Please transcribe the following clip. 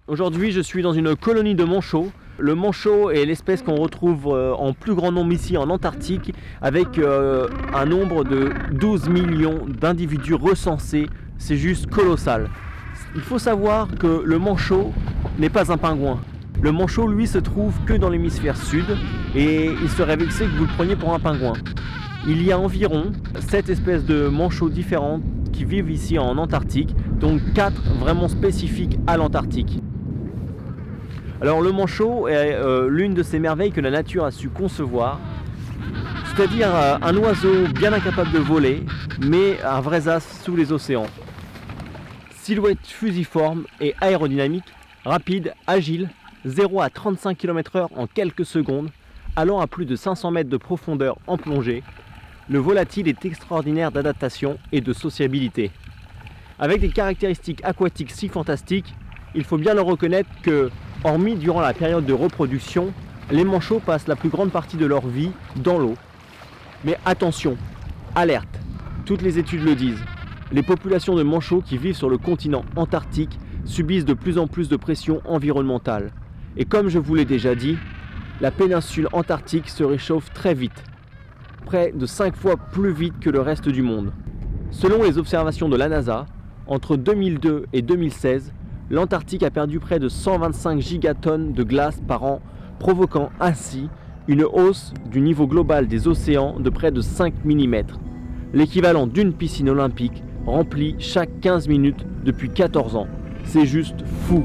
Aujourd'hui, je suis dans une colonie de manchots. Le manchot est l'espèce qu'on retrouve en plus grand nombre ici en Antarctique, avec un nombre de 12 millions d'individus recensés. C'est juste colossal. Il faut savoir que le manchot n'est pas un pingouin. Le manchot, lui, se trouve que dans l'hémisphère sud et il serait vexé que vous le preniez pour un pingouin. Il y a environ 7 espèces de manchots différentes qui vivent ici en Antarctique, donc 4 vraiment spécifiques à l'Antarctique. Alors le manchot est l'une de ces merveilles que la nature a su concevoir, c'est-à-dire un oiseau bien incapable de voler, mais un vrai as sous les océans. Silhouette fusiforme et aérodynamique, rapide, agile, 0 à 35 km/h en quelques secondes, allant à plus de 500 mètres de profondeur en plongée, le volatile est extraordinaire d'adaptation et de sociabilité. Avec des caractéristiques aquatiques si fantastiques, il faut bien le reconnaître que, hormis durant la période de reproduction, les manchots passent la plus grande partie de leur vie dans l'eau. Mais attention, alerte, toutes les études le disent, les populations de manchots qui vivent sur le continent antarctique subissent de plus en plus de pression environnementale. Et comme je vous l'ai déjà dit, la péninsule antarctique se réchauffe très vite, près de 5 fois plus vite que le reste du monde. Selon les observations de la NASA, entre 2002 et 2016, l'Antarctique a perdu près de 125 gigatonnes de glace par an, provoquant ainsi une hausse du niveau global des océans de près de 5 mm, l'équivalent d'une piscine olympique remplie chaque 15 minutes depuis 14 ans. C'est juste fou!